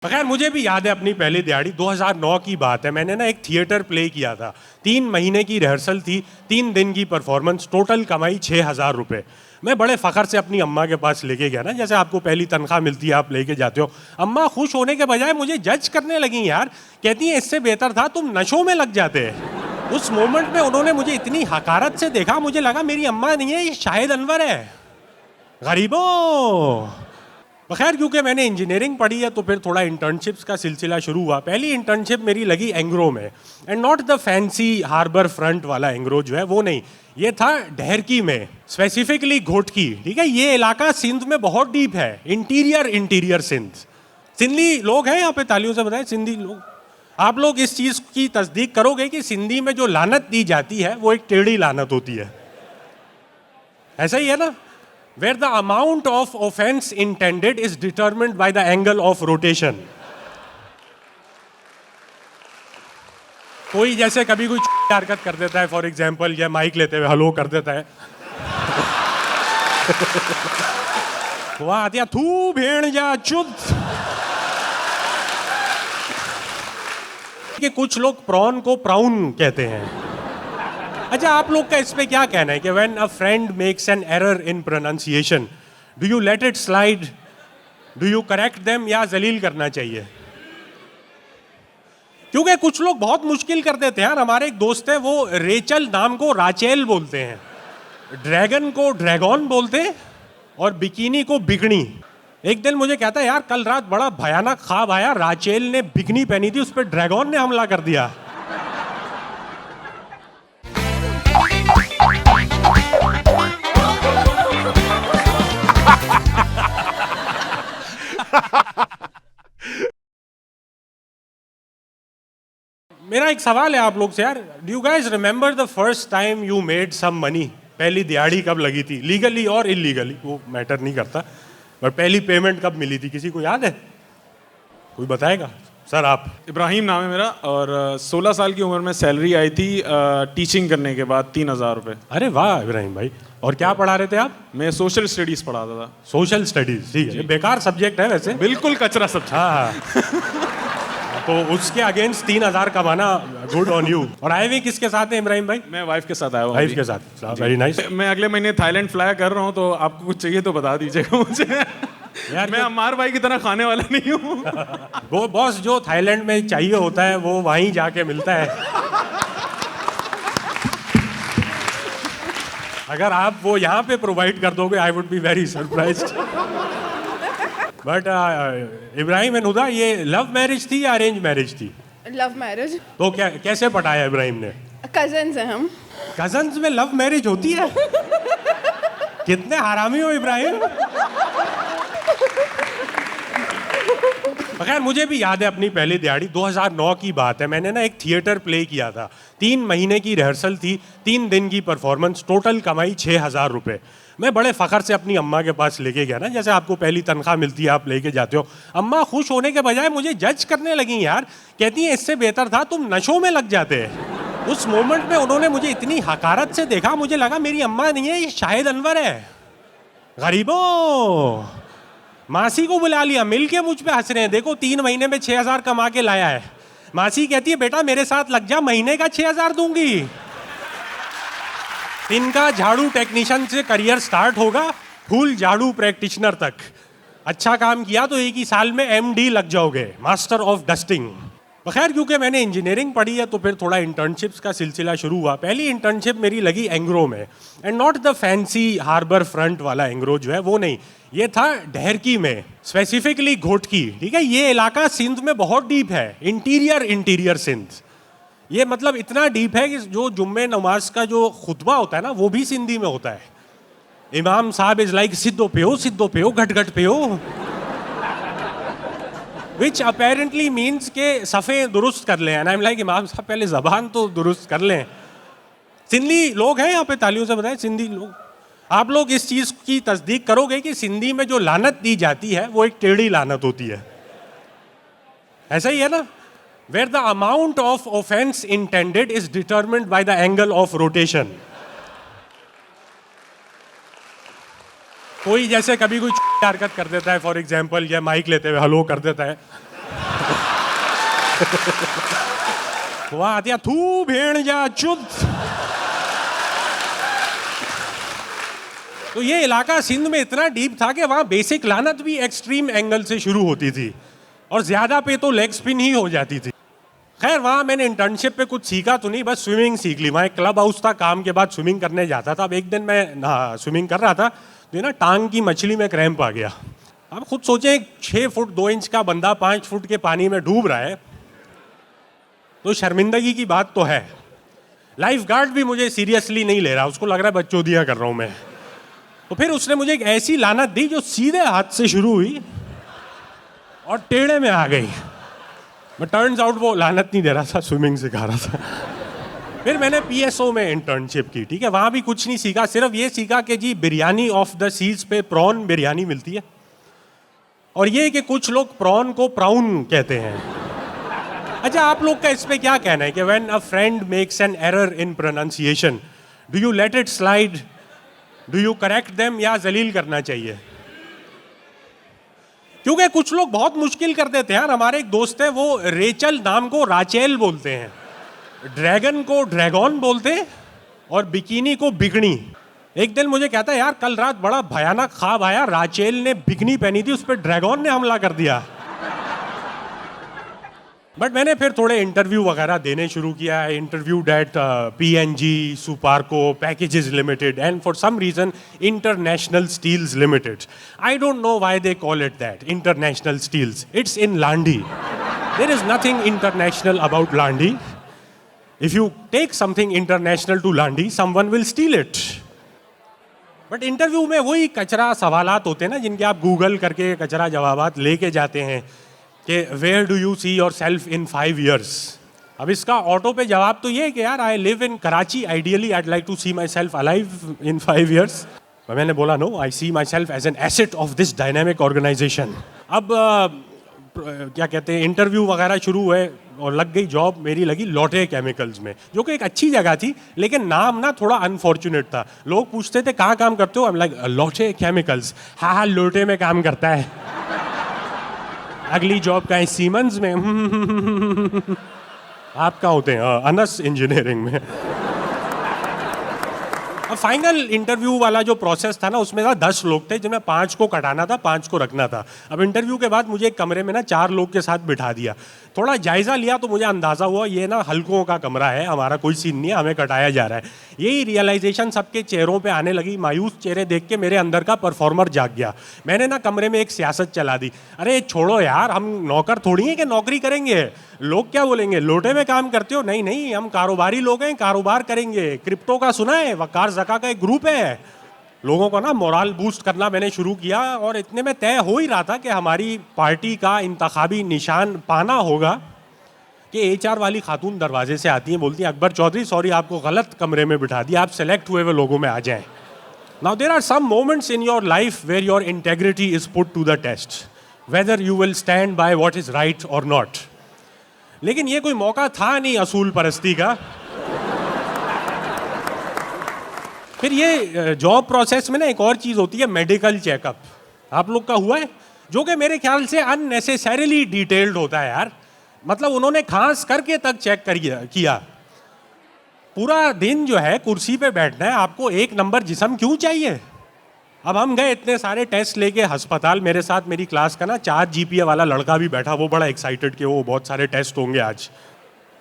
खैर मुझे भी याद है अपनी पहली दिहाड़ी 2009 की बात है। मैंने ना एक थिएटर प्ले किया था। 3 महीने की रिहर्सल थी, 3 दिन की परफॉर्मेंस, टोटल कमाई 6,000 रुपये। मैं बड़े फ़ख्र से अपनी अम्मा के पास लेके गया ना, जैसे आपको पहली तनख्वाह मिलती है आप लेके जाते हो। अम्मा खुश होने के बजाय मुझे जज करने लगी यार, कहती हैं इससे बेहतर था तुम नशों में लग जाते। उस मोमेंट में उन्होंने मुझे इतनी हकारत से देखा, मुझे लगा मेरी अम्मा नहीं है, ये शाहिद अनवर है। गरीबों। खैर क्योंकि मैंने इंजीनियरिंग पढ़ी है तो फिर थोड़ा इंटर्नशिप्स का सिलसिला शुरू हुआ। पहली इंटर्नशिप मेरी लगी एंग्रो में, and not the fancy harbour front वाला एंग्रो जो है वो नहीं, ये था ढेरकी में, स्पेसिफिकली घोटकी। ठीक है, ये इलाका सिंध में बहुत डीप है, इंटीरियर सिंध। सिंधी लोग हैं यहाँ पे, तालियों से बताएं सिंधी लोग। आप लोग इस चीज़ की तस्दीक करोगे कि सिंधी में जो लानत दी जाती है वो एक टेढ़ी लानत होती है, ऐसा ही है ना? Where the amount of offense intended is determined by the angle of rotation. कोई जैसे कभी कोई हरकत कर देता है, फॉर एग्जाम्पल या माइक लेते हुए हलो कर देता है, वहां आती है थू भेड़ जा चुद। कि कुछ लोग प्रॉन को प्राउन कहते हैं। अच्छा, आप लोग का इस पे क्या कहना है कि when a friend makes an error in pronunciation, do you let it slide, do you correct them, या जलील करना चाहिए? क्योंकि कुछ लोग बहुत मुश्किल कर देते हैं यार। हमारे एक दोस्त है, वो रेचल नाम को राचेल बोलते हैं, ड्रैगन को ड्रैगन बोलते हैं, और बिकिनी को बिगनी। एक दिन मुझे कहता है यार कल रात बड़ा भयानक ख्वाब आया, राचेल ने बिकनी पहनी थी, उस पर ड्रैगन ने हमला कर दिया। मेरा एक सवाल है आप लोग से यार, do you guys remember the first time you made some money? पहली दिहाड़ी कब लगी थी, लीगली और इलीगली, वो मैटर नहीं करता, बट पहली पेमेंट कब मिली थी, किसी को याद है? कोई बताएगा? सर आप। इब्राहिम नाम है मेरा, और 16 साल की उम्र में सैलरी आई थी टीचिंग करने के बाद 3,000 रुपये। अरे वाह इब्राहिम भाई, और क्या पढ़ा रहे थे आप? मैं सोशल स्टडीज़ पढ़ाता था। सोशल स्टडीज, ठीक है, बेकार सब्जेक्ट है वैसे, बिल्कुल कचरा सब्जेक्ट। हाँ। तो उसके अगेंस्ट 3,000 कमाना, गुड ऑन यू। और आए हुए किसके साथ हैं इब्राहिम भाई? मैं वाइफ के साथ आया हूँ। वाइफ के साथ, वेरी नाइस। मैं अगले महीने थाईलैंड फ्लाई कर रहा हूँ, तो आपको कुछ चाहिए तो बता दीजिएगा मुझे। यार मैं अम्मार भाई की तरह खाने वाला नहीं हूँ। वो बॉस जो थाईलैंड में चाहिए होता है वो वहीं जाके मिलता है। अगर आप वो यहाँ पे प्रोवाइड कर दोगे, I would be very surprised. But Ibrahim and Huda, ये लव मैरिज थी या अरेंज मैरिज थी? Love marriage. तो क्या कैसे पटाया इब्राहिम ने? कजन्स हैं हम। कजन्स में लव मैरिज होती है? कितने हरामी हो इब्राहिम। खैर मुझे भी याद है अपनी पहली दिहाड़ी 2009 की बात है। मैंने ना एक थिएटर प्ले किया था, 3 महीने की रिहर्सल थी, 3 दिन की परफॉर्मेंस, टोटल कमाई 6,000 रुपये। मैं बड़े फ़ख्र से अपनी अम्मा के पास लेके गया ना, जैसे आपको पहली तनख्वाह मिलती है आप लेके जाते हो। अम्मा खुश होने के बजाय मुझे जज करने लगी यार, कहती हैं इससे बेहतर था तुम नशों में लग जाते। उस मोमेंट में उन्होंने मुझे इतनी हकारत से देखा, मुझे लगा मेरी अम्मा नहीं है, ये शाहिद अनवर है। गरीबों। मासी को बुला लिया, मिल के मुझ पे हंस रहे हैं, देखो 3 महीने में 6,000 कमा के लाया है। मासी कहती है बेटा मेरे साथ लग जा, महीने का 6,000 दूंगी। इनका झाड़ू टेक्नीशियन से करियर स्टार्ट होगा, फुल झाड़ू प्रैक्टिशनर तक। अच्छा काम किया तो एक ही साल में MD लग जाओगे, मास्टर ऑफ डस्टिंग। खैर क्योंकि मैंने इंजीनियरिंग पढ़ी है तो फिर थोड़ा इंटर्नशिप्स का सिलसिला शुरू हुआ। पहली इंटर्नशिप मेरी लगी एंग्रो में, and not the fancy harbour front वाला एंग्रो जो है वो नहीं, ये था ढेरकी में, स्पेसिफिकली घोटकी। ठीक है, ये इलाका सिंध में बहुत डीप है, इंटीरियर सिंध। ये मतलब इतना डीप है कि जो जुम्मे नमाज का जो खुतबा होता है ना, वो भी सिंधी में होता है। इमाम साहब इज लाइक सिद्धो पे हो घट घट पे हो, विच अपेरेंटली मीन्स के सफ़े दुरुस्त कर लें। एंड आई एम लाइक इमाम साहब पहले ज़बान तो दुरुस्त कर लें। सिंधी लोग हैं यहाँ पे, तालियों से बताएं सिंधी लोग। आप लोग इस चीज़ की तस्दीक करोगे कि सिंधी में जो लानत दी जाती है वो एक टेढ़ी लानत होती है, ऐसा ही है ना? Where the amount of offense intended is determined by the angle of rotation. कोई जैसे कभी कोई हरकत कर देता है, फॉर एग्जाम्पल या माइक लेते हुए हलो कर देता है, वहां आती थू भेड़ जा चुद। तो ये इलाका सिंध में इतना डीप था कि वहां बेसिक लानत भी एक्सट्रीम एंगल से शुरू होती थी और ज्यादा पे तो लेग स्पिन ही हो जाती थी। खैर वहाँ मैंने इंटर्नशिप पे कुछ सीखा तो नहीं, बस स्विमिंग सीख ली। वहाँ एक क्लब हाउस था, काम के बाद स्विमिंग करने जाता था। अब एक दिन मैं स्विमिंग कर रहा था तो ये ना टांग की मछली में क्रैम्प आ गया। अब खुद सोचें 6 फुट 2 इंच का बंदा 5 फुट के पानी में डूब रहा है तो शर्मिंदगी की बात तो है। लाइफ गार्ड भी मुझे सीरियसली नहीं ले रहा, उसको लग रहा है बच्चोदियाँ कर रहा हूँ मैं। तो फिर उसने मुझे एक ऐसी लानत दी जो सीधे हाथ से शुरू हुई और टेढ़े में आ गई। मैं टर्न्स आउट वो लानत नहीं दे रहा था, स्विमिंग सिखा रहा था। फिर मैंने पीएसओ में इंटर्नशिप की, ठीक है। वहाँ भी कुछ नहीं सीखा, सिर्फ ये सीखा कि जी बिरयानी ऑफ द सीज पे प्रॉन बिरयानी मिलती है और ये कि कुछ लोग प्रॉन को प्राउन कहते हैं। अच्छा, आप लोग का इस पे क्या कहना है कि when a friend makes an error in pronunciation do you let it slide, do you correct them या जलील करना चाहिए? क्योंकि कुछ लोग बहुत मुश्किल कर देते हैं यार। हमारे एक दोस्त है, वो रेचल नाम को राचेल बोलते हैं, ड्रैगन को ड्रैगन बोलते हैं और बिकिनी को बिकनी। एक दिन मुझे कहता है यार कल रात बड़ा भयानक ख्वाब आया, राचेल ने बिकनी पहनी थी, उस पर ड्रैगन ने हमला कर दिया। बट मैंने फिर थोड़े इंटरव्यू वगैरह देने शुरू किया है। Interviewed at PNG, SUPARCO, packages limited and for some reason international steels limited. I don't know why they call it that, international steels. It's in Landhi. There is nothing international about Landhi. If you take something international to Landhi, someone will steal it. But interview में वही कचरा सवालात होते हैं ना, जिनके आप Google करके कचरा जवाबात लेके जाते हैं कि where do you see yourself in 5 years। अब इसका ऑटो पे जवाब तो ये है कि यार I live in Karachi, ideally I like to see myself alive in 5 years। मैंने बोला no, I see myself as an asset of this dynamic organisation. अब क्या कहते हैं, इंटरव्यू वगैरह शुरू हुए और लग गई जॉब। मेरी लगी लोटे केमिकल्स में, जो कि एक अच्छी जगह थी, लेकिन नाम ना थोड़ा अनफॉर्चुनेट था। लोग पूछते थे कहाँ काम करते हो, I am like Lotay chemicals. हाँ लोटे में काम करता है। अगली जॉब का है सीमेंस में। आप कहाँ होते हैं? अनस इंजीनियरिंग में। अब फाइनल इंटरव्यू वाला जो प्रोसेस था ना, उसमें था 10 लोग थे, जिनमें 5 को कटाना था, 5 को रखना था। अब इंटरव्यू के बाद मुझे एक कमरे में ना 4 लोग के साथ बिठा दिया। थोड़ा जायजा लिया तो मुझे अंदाजा हुआ ये ना हल्कों का कमरा है, हमारा कोई सीन नहीं है, हमें कटाया जा रहा है। यही रियलाइजेशन सबके चेहरों पे आने लगी। मायूस चेहरे देख के मेरे अंदर का परफॉर्मर जाग गया। मैंने ना कमरे में एक सियासत चला दी, अरे छोड़ो यार, हम नौकर थोड़ी हैं कि नौकरी करेंगे। लोग क्या बोलेंगे, लोटे में काम करते हो? नहीं नहीं, हम कारोबारी लोग हैं, कारोबार करेंगे। क्रिप्टो का सुना है? वकार जका का एक ग्रुप है। लोगों को ना मोरल बूस्ट करना मैंने शुरू किया और इतने में तय हो ही रहा था कि हमारी पार्टी का इंतखाबी निशान पाना होगा कि एचआर वाली खातून दरवाजे से आती हैं, बोलती हैं अकबर चौधरी सॉरी आपको गलत कमरे में बिठा दिया, आप सेलेक्ट हुए हुए लोगों में आ जाएं। Now there are some moments in your life where your integrity is put to the test, whether you will stand by what is right और नॉट। लेकिन ये कोई मौका था नहीं असूल परस्ती का। फिर ये जॉब प्रोसेस में ना एक और चीज़ होती है, मेडिकल चेकअप। आप लोग का हुआ है? जो कि मेरे ख्याल से अननेसेसरीली डिटेल्ड होता है यार। मतलब उन्होंने खांस करके तक चेक किया। पूरा दिन जो है कुर्सी पे बैठना है, आपको 1 नंबर जिस्म क्यों चाहिए? अब हम गए इतने सारे टेस्ट लेके अस्पताल, मेरे साथ मेरी क्लास का ना 4 GPA वाला लड़का भी बैठा, वो बड़ा एक्साइटेड कि वो बहुत सारे टेस्ट होंगे आज।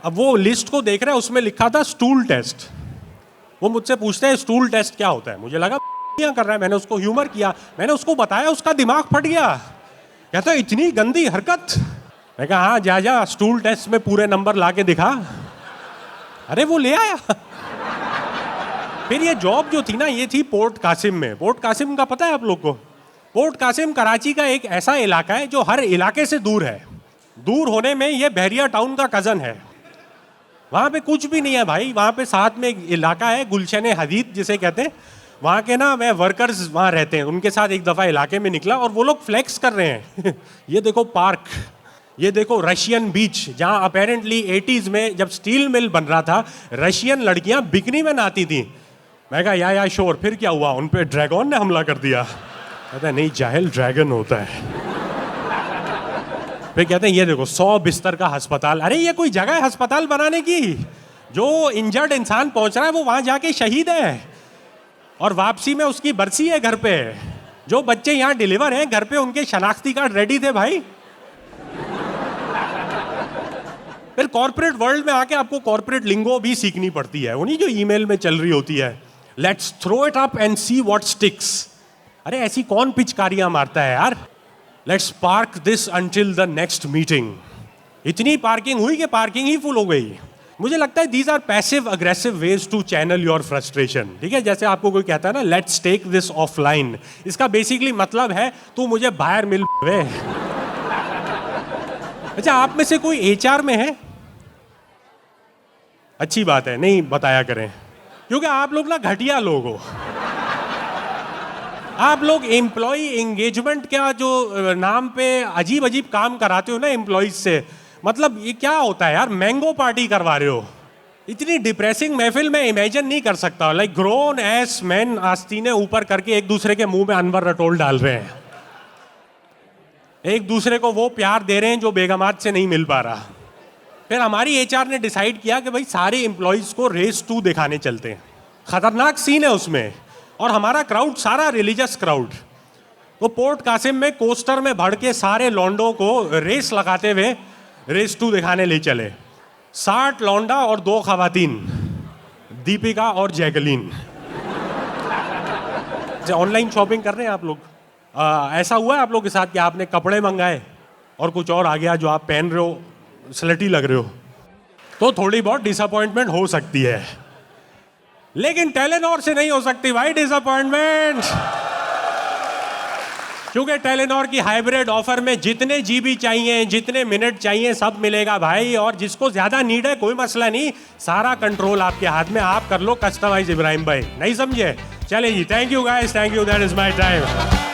अब वो लिस्ट को देख रहा है, उसमें लिखा था स्टूल टेस्ट। वो मुझसे पूछते हैं स्टूल टेस्ट क्या होता है? मुझे लगा कर रहा है, मैंने उसको ह्यूमर किया, मैंने उसको बताया, उसका दिमाग फट गया। कहता है इतनी गंदी हरकत। मैं कहा हाँ जा स्टूल टेस्ट में पूरे नंबर ला के दिखा। अरे वो ले आया। फिर ये जॉब जो थी ना, ये थी पोर्ट कासिम में। पोर्ट कासिम का पता है आप लोग को? पोर्ट कासिम कराची का एक ऐसा इलाका है जो हर इलाके से दूर है। दूर होने में ये बहरिया टाउन का कज़न है। वहाँ पे कुछ भी नहीं है भाई। वहाँ पे साथ में एक इलाका है गुलशन हदीद जिसे कहते हैं, वहाँ के ना मैं वर्कर्स वहाँ रहते हैं, उनके साथ एक दफ़ा इलाके में निकला और वो लोग फ्लेक्स कर रहे हैं। ये देखो पार्क, ये देखो रशियन बीच, जहाँ अपेरेंटली 80s में जब स्टील मिल बन रहा था, रशियन लड़कियाँ बिकनी में नहाती थी। मैं कहा या श्योर। फिर क्या हुआ? उन पे ड्रैगन ने हमला कर दिया। कहता है नहीं जाहिल, ड्रैगन होता है। फिर कहते हैं ये देखो 100 बिस्तर का अस्पताल। अरे ये कोई जगह है अस्पताल बनाने की? जो इंजर्ड इंसान पहुंच रहा है वो वहां जाके शहीद है और वापसी में उसकी बरसी है घर पे। जो बच्चे यहाँ डिलीवर हैं घर पे उनके शनाख्ती कार्ड रेडी थे भाई। फिर कॉर्पोरेट वर्ल्ड में आके आपको कॉर्पोरेट लिंगो भी सीखनी पड़ती है, उन्हीं जो ईमेल में चल रही होती है। Let's throw it up and see what sticks. अरे ऐसी कौन पिचकारियां मारता है यार? Let's park this until the next meeting. इतनी पार्किंग हुई कि पार्किंग ही फुल हो गई। मुझे लगता है these are passive aggressive ways to channel your frustration. ठीक है, जैसे आपको कोई कहता है ना लेट्स टेक दिस ऑफलाइन, इसका बेसिकली मतलब है तू मुझे बाहर मिल वे। अच्छा, आप में से कोई एचआर में है? अच्छी बात है, नहीं बताया करें, क्योंकि आप लोग ना घटिया लोग हो। आप लोग एम्प्लॉय एंगेजमेंट का जो नाम पे अजीब अजीब काम कराते हो ना एम्प्लॉयज से, मतलब ये क्या होता है यार? मैंगो पार्टी करवा रहे हो। इतनी डिप्रेसिंग महफिल में इमेजिन नहीं कर सकता। लाइक ग्रोन एस मैन आस्तीने ऊपर करके एक दूसरे के मुंह में अनवर रटोल डाल रहे हैं, एक दूसरे को वो प्यार दे रहे हैं जो बेगमात से नहीं मिल पा रहा। फिर हमारी एचआर ने डिसाइड किया कि भाई सारे एम्प्लॉयज को रेस 2 दिखाने चलते हैं। खतरनाक सीन है उसमें, और हमारा क्राउड सारा रिलीजियस क्राउड। तो पोर्ट कासिम में कोस्टर में भर के सारे लौंडों को रेस लगाते हुए रेस 2 दिखाने ले चले। 60 लौंडा और 2 खवातीन, दीपिका और जैकलीन। ऑनलाइन शॉपिंग कर रहे हैं आप लोग? ऐसा हुआ है आप लोग के साथ कि आपने कपड़े मंगाए और कुछ और आ गया जो आप पहन रहे हो, स्लटी लग रहे हो, तो थोड़ी बहुत डिसअपॉइंटमेंट हो सकती है। लेकिन टेलेनॉर से नहीं हो सकती भाई डिसअपॉइंटमेंट, क्योंकि टेलेनॉर की हाइब्रिड ऑफर में जितने जीबी चाहिए, जितने मिनट चाहिए, सब मिलेगा भाई। और जिसको ज्यादा नीड है कोई मसला नहीं, सारा कंट्रोल आपके हाथ में, आप कर लो कस्टमाइज। इब्राहिम भाई नहीं समझे? चले जी, thank you guys, thank you, that is my time.